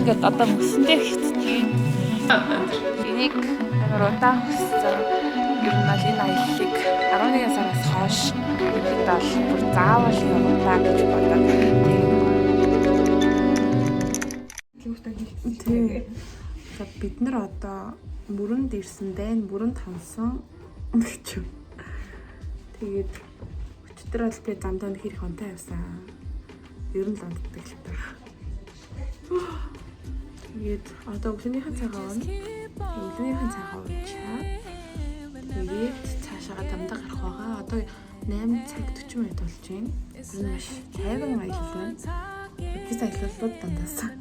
ингээд одоо мөсөндөө хэвчдэг. Энийг амар удаан хүссэн. Ер нь бол энэ аяллыг 11 сараас хойш бид бол бүр заавал явуулаа гэж бодоод тийм. Бид нар одоо мөрөнд ирсэн байна. Мөрөнд хонсон гэж. Тэгээд өчтөр бол би замдаа нэг хэрэг онтой явсан. Ер нь л онддаг л байна. Тэгээд одоо өглөөнийхэн цагаа уун. Өглөөнийхэн цагаа уучаа. Тэгээд цаашаа замдаа гарах байгаа. Одоо 8 цаг 40 минут болж байна. Энэ маш тайван аялал байна. Бид аяллууд дандаасан.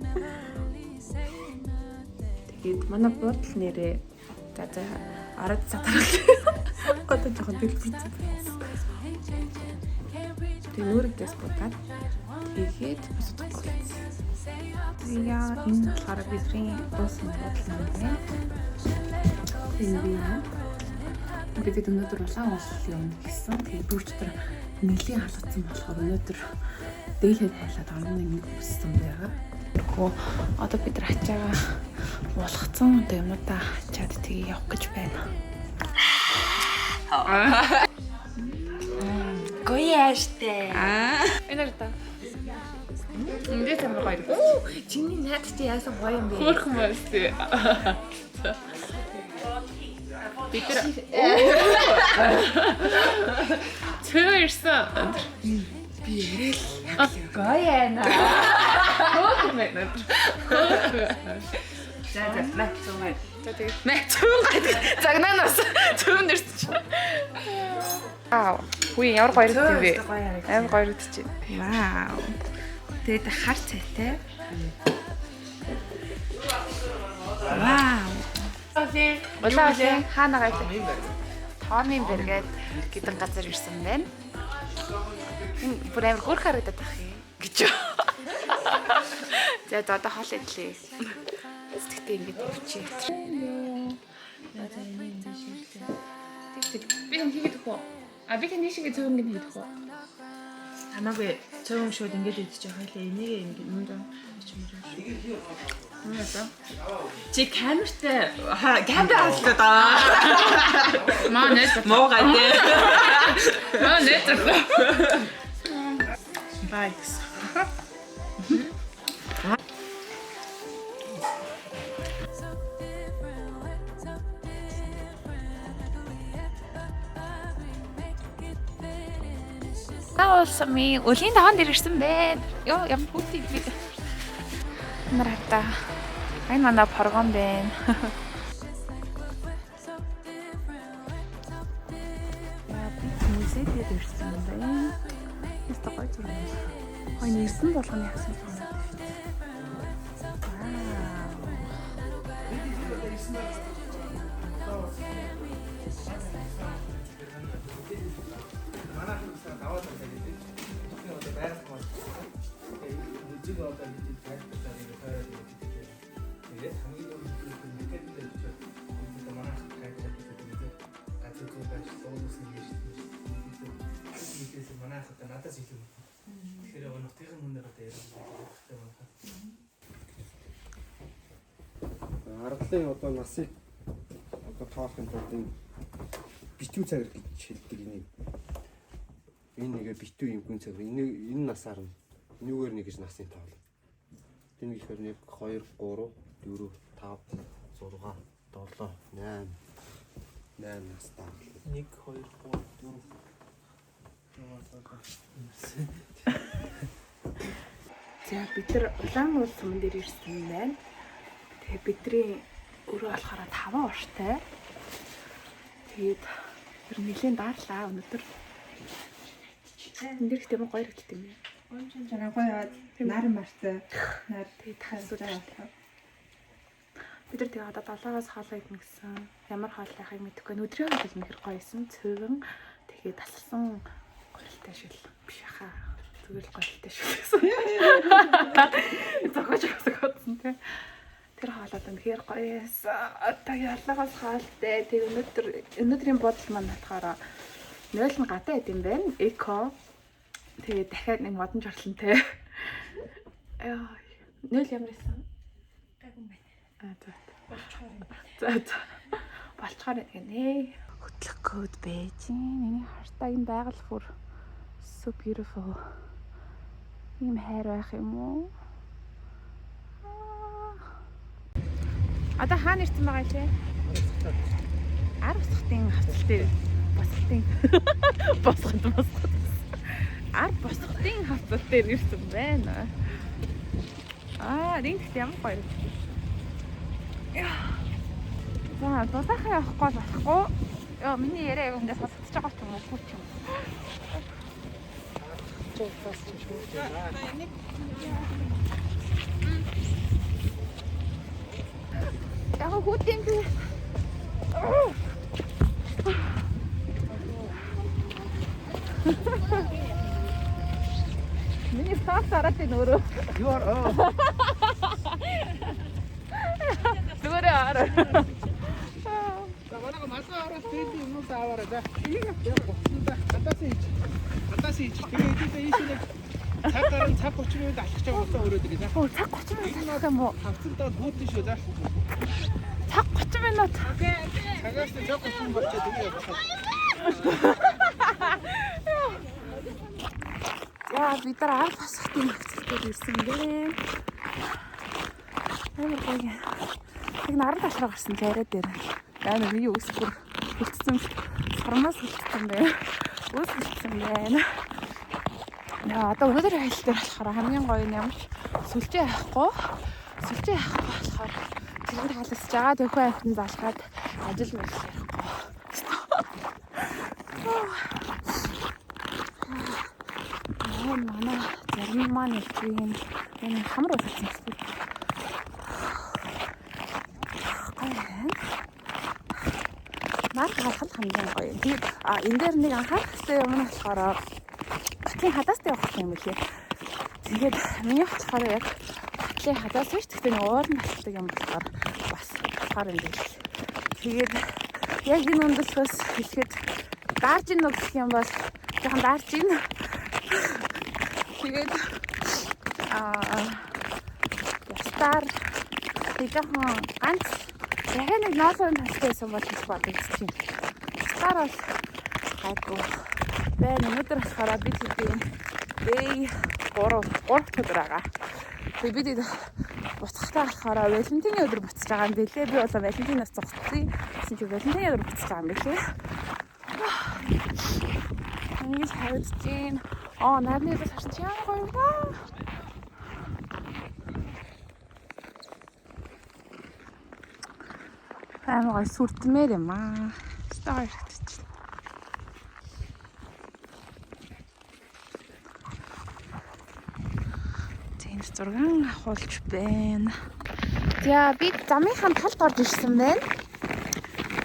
Тэгээд манай буудал нэрээ за ард сатарах одоо жоохон дэлбэрсэн. Тэгээд нүрэгдээс бодаад тэгээд босдох болсон. Яа энэ болохоор бидний дуусна буудал юм байна. Тэгээд өнөөдөр улаан уул юм гэсэн. Тэгээд бүрч дээр нэлийн халагдсан болохоор өнөөдөр дээлхэд болоод орны нэг өссөн байгаа. Одоо бид нар ачаага болгоцсон одоо юмудаа чад тгий явах гэж байна. Гояштэй. Энэ та. Энд тийм гоё. Чиний найд чи яасан гоё юм бэ? Хөөрхөн байстай. Бид нар Тэрсэн. Би ярил. Гояна. Хөөрхөн байна. За Мэтүүн загнанаас төвн ирсэн. Вау. Хүй ямар гоё юм бэ? Амар гоё үтч. Вау. Тэгээд хар цайтай. Вау. Улаан хаана гайтай. Томын бэргээд гэдэг газар ирсэн байна. Энэ бүр амар хөөрх харагдаад байх юм гэж. За одоо хоол идлээ. Сэтгэлтэй ингэж явчих. Би юм хийгээд өгөө. А би хэний шиг зөв ингэж хийгээд өгөө. Хамаагүй цөөн шууд ингэж идчих хойлоо энийг ингэж нүнд чимээ. Яа. Чи камертай камера авлаа да. Маа нет. Моо гайдэ. Маа нет. Байкс. Сами өлийн даван дээр ирсэн байна. Йоо ямар хүүтэй би. Нарата. Энэ манай програм байна. Яа би музейд ирсэн байна. Яста гоё зүрх. Хой нэрсэн болгоны хасан байна. Аргалын одоо насыг одоо тоохын тулд энэ битүү цагаар гэж хэлдэг энийг. Энэ нэгэ битүү юм гүн цагаар энэ насаар нь энүүгээр нэг гэж насын тоол. Энэ гэхээр 1 2 3 4 5 6 7 8 настай. 1 2 3 4 За бид нар улаан уул суман дээр ирсэн байна. Тэгээ бидний өрөө болохоор 5 уртай. Тэгээд ер нь нэлийн даарлаа өнөөдөр. Энд их тийм гоё хэрэгтэй юм. Ончин жана гоё нар мартай. Нар тэгээд тасуулаа. Бид нар тэгээ одоо 7-аас хоолоо идэх гэсэн. Ямар хоол байхыг мэдэхгүй. Өдрийн хоол нөхөр гоёсэн. Цөөвөн тэгээд тасалсан гоёлтай шил биш хаа. Зүгээр л гоёлтай шил гэсэн. Зогож өгсөн тий. Тэр хоолой үнэхээр гоё байсан. Одоо яллагаас хаалтай. Тэг өнөөдрийн бодол маань болохоор 0 нь гадаа идэм байна. Эко. Тэгээ дахиад нэг модон жорлонтэй. 0 ямар байсан? Болчоор гэнэ. Хөтлөх код Бээжин. Миний хартаа энэ байгаль бүр so beautiful. Ийм хайр байх юм уу? Одоо хаана ирсэн байгаа чи? Ар босхтын хавцал дээр босхтын ар босхтын хавцал дээр ирсэн байна. Рингт ямар гоё. За, дулаахан явахгүй болохгүй. Яа, миний яриа яг хүндээ сонсогдож байгаа ч юм уу, хүү ч юм. Яг хүүд юм би. Миний стаф тараад энэ өөрөө. You are Зүгээр аа. Намайг масаараа стейди юм уу таавараа да. Энийг явуулсан да. Хатаас ич. Тэгээд ийшээ цаг 30 минут алхаж байгаа өөрөө тэгээ да. Оо, цаг 30 минут алхах юм уу? Хавцалтаа бүүтэн шүү да. Цаг 30 минут. Цагаас нь цаг 30 минут болчиход тэгээ явах. Яа, бид нар ар босхтын хавцалтай ирсэн бэ. Амар гоё. Тэг наран ташраа гарсан царай дээр. Яа нэг юу өсвөр хөлтсөн сармаас хөлтсөн байна. Өс хөлтсөн байна. Яа, одоо өнөөдөр хайлт дээр болохоор хамгийн гоё нь ямарч сүлжээ авахгүй. Сүлжээ авахгүй болохоор тэр халасж байгаа төхөө амтан залгаад ажил мэл ярихгүй. Манай зарим маань ирсэн энэ хамар болсон юм. Наад харахад хамгийн гоё юм. Тэгээд энэ дээр нэг анхаарах хэрэгтэй юм нь болохоор батлын хадаастай явах юм билээ. Тэгээд миний болохоор яг батлын хадаас биш гэхдээ нэг уурн батдаг юм болохоор бас болохоор юм билээ. Тэгээд яг энэ өндөрлөөс хэлэхэд даарж ийн гэх юм бол жоохон даарж ийн. Тэгээд ястаар жоохон ганц яг нэг ноолын тастай бол хэлэх бодогдчих юм. Ястаар бол хайгуу. Бэн өнөөдөр болохоор бид хэдийн day 3 өдөр байгаа. Тэгээд бид буцахтаа болохоор Валентины өдөр буцаж байгаа юм билээ. Би бол Валентинаас зогсчихъя. Гэсэн чи Валентины өдөр буцаж байгаа юм билээ. Энийг хайж чинь нарны өдөр харч ямар гоё юм ба. Амар сүрдмээр юм аа. Стаар хэрэгтэж байна. Тэнд зурган ахуулж байна. За би замынхаа талд орж ирсэн байна.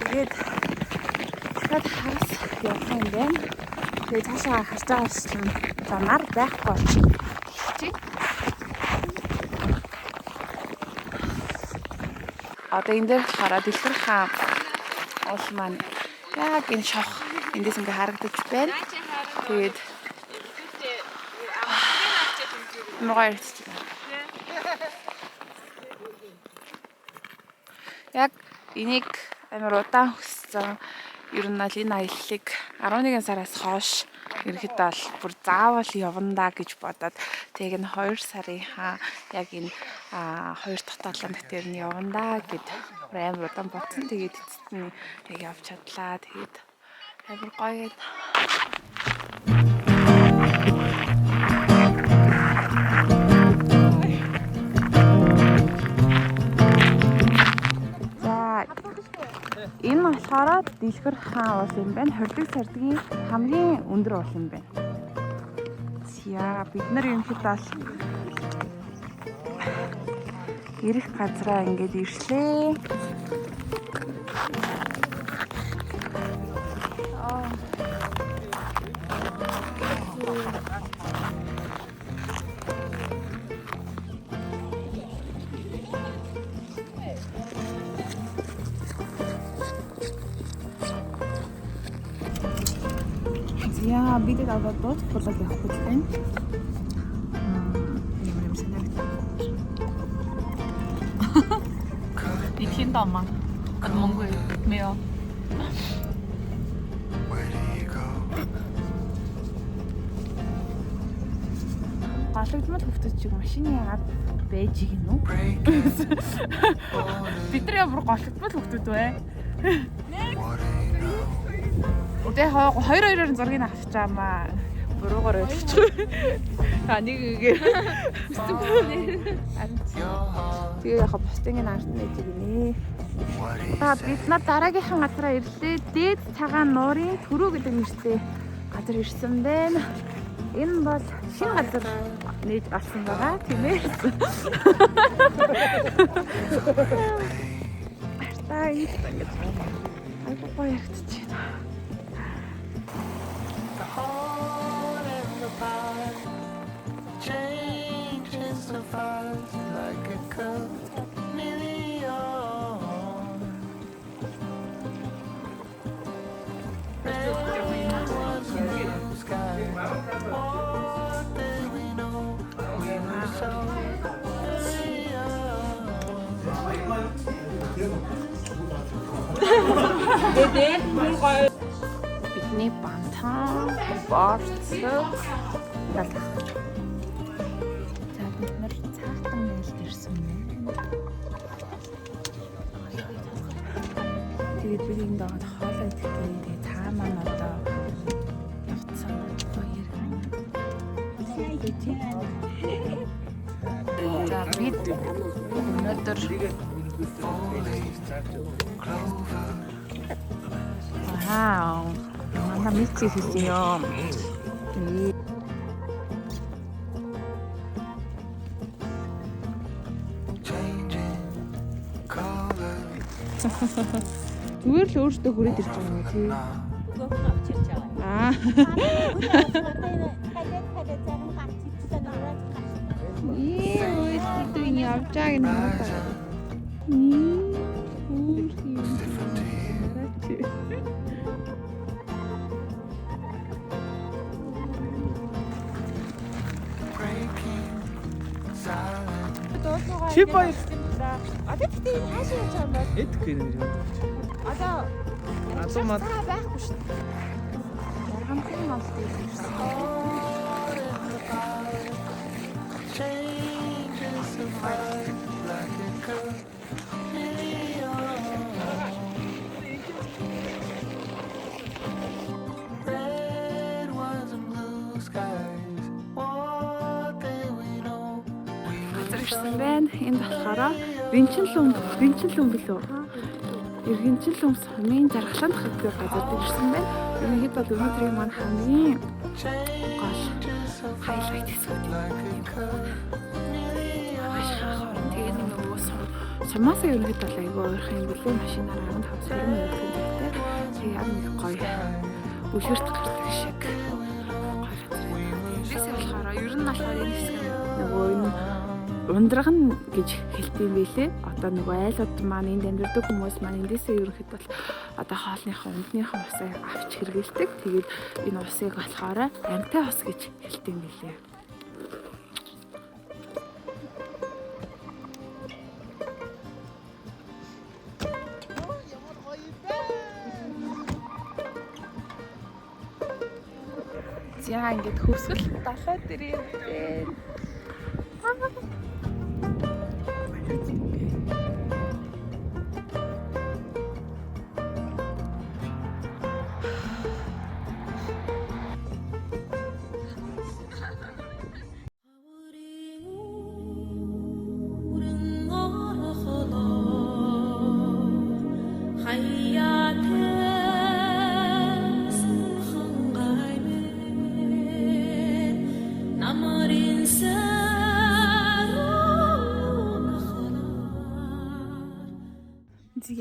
Тэгээд дахиад хагас явах юм байна. Тэгээд цаашаа харж байгаа юм. За нар байхгүй болчих. Одоо энэ дээр хараад дэлгэр хаан уул маань яг энэ шавх эндээс ингээ харагдаж байна. Тэгээд муугаар ирчихсэн. Яг энийг амар удаан хөссөн. Ер нь л энэ аяллыг 11 сараас хойш ерхэд бол бүр заавал явна да гэж бодоод тэг энэ 2 сарын яг энэ 2 дахь 7 дэх дээр нь явна да гэд амар удаан бодсон. Тэгээд эцэст нь яг явж чадлаа. Тэгээд амар гоё. Энэ болохоор дэлгэр хаан уул юм байна. Хордог сардгийн хамгийн өндөр уул юм байна. Яа, бид нар ерөнхийдөө бол ирэх газраа ингээд ирслээ. Яа, бид одоо дуусах явах гэж байна. Ямар юм санагдав. 你听到吗？我的猛鬼没有。 Галагдмал хөвгдөж чиг машины яагаад байж гин үү? Бид нар ямар галагдмал хөвгдөд вэ? Тэ хоёр зургийг авчаамаа. Буруугаар ойлгочихгүй. Нэг игээр. Тэгээ яхаа постынгийн ард нь байж гинэ. Бид нар дараагийнхаа газараа ирлээ. Дээд цагаан нуурын төрөө гэдэг нэртэй газар ирсэн байна. Энэ бол шинэ газар нээж олсон байгаа тийм ээ. Артаа ингэж айгуу гоё яригдчихэв. Бидний бантан борцог ялах. За бид нар цаатан нээлт ирсэн байна. Тэгээд бид энд доод хоолой идэхтэй. Тэгээд цаа маань одоо явцсан гоё юм. За бид өнөөдөр Вау. Манай мэдээ хийсэн юм. Зүгээр л өөртөө хүрээд ирж байгаа юм тий. Бүгд авчирч байгаа. Аа. Ой, тийм явж байгаа юм байна. Чи баяр. Одоо тэгтээ энэ хаашаа яаж байгаа юм бэ? Эдг гэнэ юм. Одоо Адуу мад цаа байхгүй шүү дээ. Хамтран молт ирсэн. Ирсэн байна. Энд болохоор Бэнчэнлүм билүү? Иргэнчэнлүм сумын жаргалан хатдаг газар ирсэн байна. Ерөнхийд бол өнөөдрийн маань хамгийн гол хайлайт хэсгүүд юм. Тэгээд нөгөө сумаас ерөнхийд бол айгүй ойрхон юм билээ. Машинаар 15-20 минут хэрэгтэй. Тэгээд яг нэг гоё бүлгэрт гардаг шиг гоё газар. Эндээсээ болохоор ер нь болохоор энэ хэсэг нөгөө энэ ундраг нь гэж хэлдэм байлээ. Одоо нөгөө айлууд маань энд амьдардаг хүмүүс маань эндээсээ ерөнхийд бол одоо хоолныхаа ундныхаа усыг авч хэрэгэлдэг. Тэгээд энэ усыг болохоор амьтай ус гэж хэлдэм байлээ. Яа ингэж хөвсгөл далай дээр юм бэ?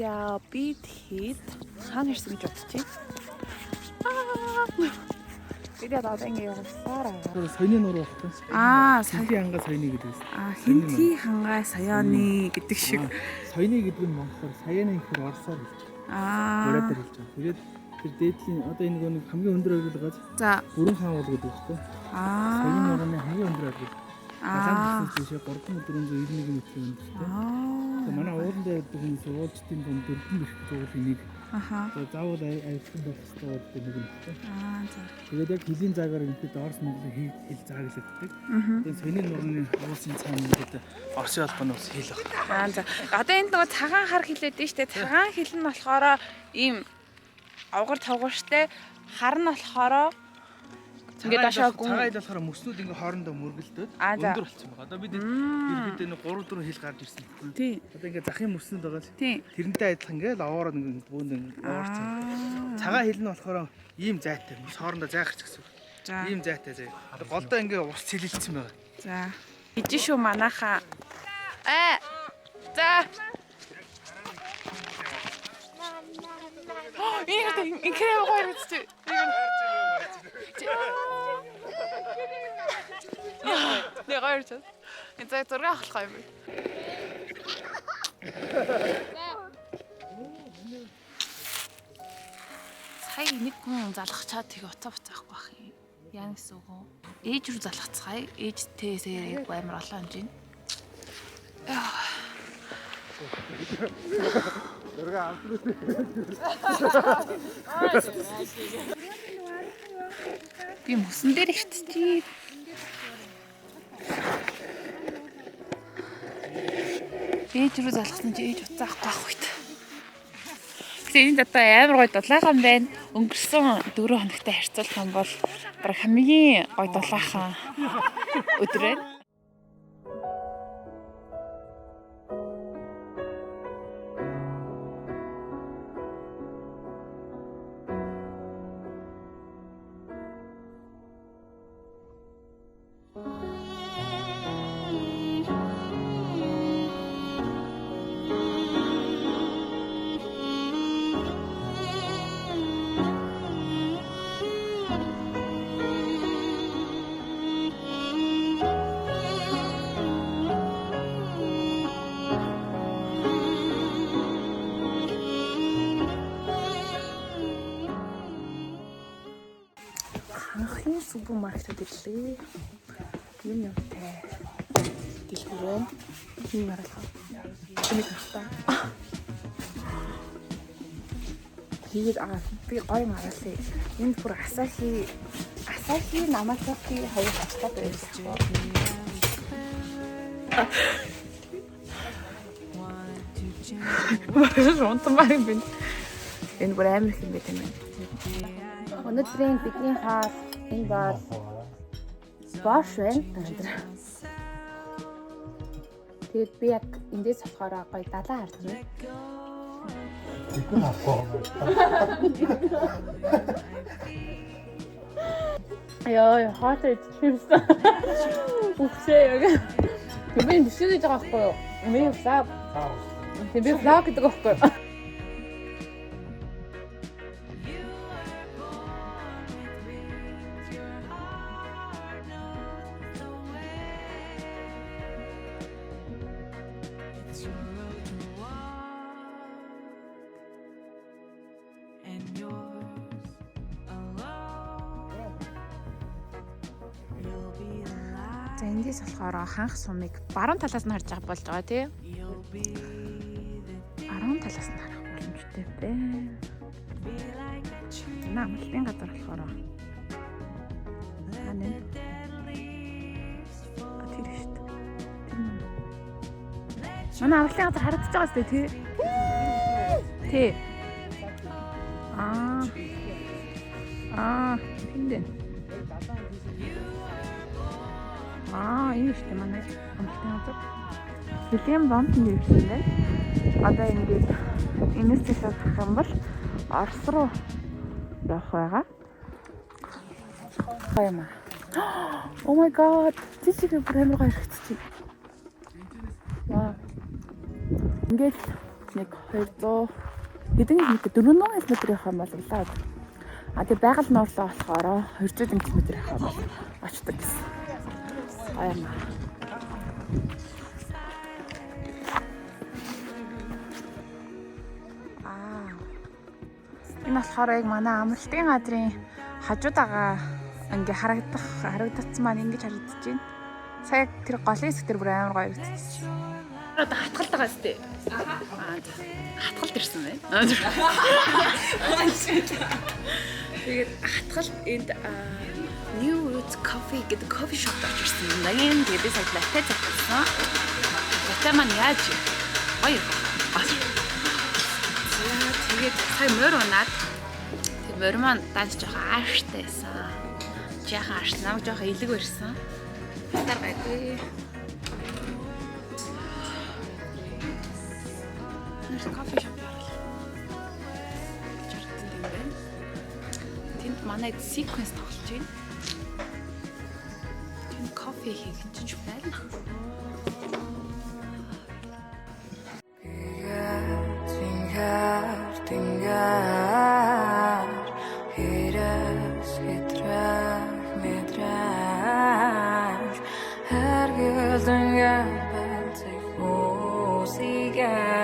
Яа би хэд хаана ирсэн гэж бодчих. Бид одоо ингэ явсаар байгаа. Тэр соёны нуур багтсан. Хинти хангай соёны гэдэг. Хинти хангай соёны гэдэг шиг. Соёны гэдэг нь монголоор саяны ихэр орсоор хэлж байгаа. Ураад хэлж байгаа. Тэгээд тэр дээдлийн одоо энэ нэг хамгийн өндөр оруулгаж. За. Бүрэн хаан бол гэдэг үстэй. Соёны нуурны хамгийн өндөр оруулгаж. Хаан гэсэн чинь 3491 метрийн өндөртэй. Манай уулан дээр дүнс уулзтын дунд дөрвөн их зуул энийг Аха. заавал айлтсан байх хэрэгтэй гэдэг нэг юм байна. За. Тэгээд яг хилийн заагаар ингээд Орос Монголын хил зааглагддаг. Тэгээд соёлын нурны уулсын цаана ингээд Оросын албаны ус хил баг. За. Одоо энд нөгөө цагаан хар хилээд дээ штэ. Цагаан хил нь болохоор ийм овгор тавгуурштай, хар нь болохоор ингээд дашаа гүн. Цагаан хил болохоор мөснүүд ингээд хоорондоо мөргөлдөд өндөр болчихсон байна. Одоо бид нэг 3-4 хил гарч ирсэн. Тий. Одоо ингээд захын мөснүүд байгаа л. Тий. Тэрнтэй адилхан ингээд овоороо ингээд бөөнд ингээд уурсан. Цагаан хил нь болохоор ийм зайтай, мөс хоорондоо зайгарч гэсэн. За. Ийм зайтай зай. Голдоо ингээд ус цэлэлцсэн байна. За. Иж шүү манайхаа. За. Инкрэм гоё үстэй. Нэг гоё ч. Энэ зай зураг авах юм. Сая нэг хүн залгачаад тэгээ уцаа буцаахгүй байх юм. Яа гэсэн үг вэ? Ээж рүү залгацгаая. Ээжтэйсээ амар олон хэмжээ. Би мөсөн дээр иччихээ. Ээж рүү залгасан чи ээж уцаахгүй байх үед. Тэгээд одоо амар гоё дулаахан байна. Өнгөрсөн 4 хоногтой харьцуулах юм бол баг хамгийн гоё дулаахан өдөр байна. Анхны супермаркетад ирлээ. Юм тай. Дэлгүүрэн. Ийм арилга. Энийг хата. Тэгээд би гоё мараалаа. Энд бүр Асахи намасаки хоёр хатад байсан. Унтмаар юм байна. Энэ бүр амар их юм байна тийм ээ. Өнөөдрийн бидний хаал энэ бол Bosch байна. Тэгээд би яг эндээс болохоор гоё далаа харж байна. Яа, хаатай чивсэн. Үхсээ яг. Би энэ биш гэж байгаа байхгүй юу? Би влог. Би влог гэдэг байхгүй юу? За эндээс болохоор ханх сумыг баруун талаас нь харж байгаа болж байгаа тий. Баруун талаас нь харах боломжтой байна. Намлын газар болохоор анаа. Тэр шүү дээ. Манай амлын газар харагдаж байгаа сте тий. Тий. Тэндэн. Энэ шүү дээ манай амлын газар. Хилийн бомбын дэвсэн байна. Одоо ингээд энэс цэцэг юм бол Орос руу явах байгаа. Хайма. Oh my god. Тийчээ бүр амар гоё хэрэгцээ. Вау. Ингээд нэг 200 хэдэн метр 400 м явах юм бол улаад. Тэгээ байгаль нуурлаа болохоор 200 м явах юм бол очдог гэсэн. Хайма. Энэ болохоор яг манай амралтын газрын хажууд байгаа ингээ харагдацсан маань ингэж харагдаж байна. Сая тэр голын хэсэг тэр бүр амар гоё харагдчихсэн. Одоо хатгалт байгаа сте. Хатгалт ирсэн байна. Тэгээд хатгалт энд New Roots Coffee гэдэг кофе шопд очирсан юм да. Тэгээд би сая латте цацсан. Латте маань яаж гоё. Тэгээд сая морь унаад тэгээд морь маань дааж жоохон ааштай байсан. Жаахан ааш намайг жоохон илэг барьсан. Хатар гайгүй. Кофе шоп яарал. Чарт юм байна. Тэнд манай sequence тоглож байна. Тэнд кофе хийж байна. Yeah.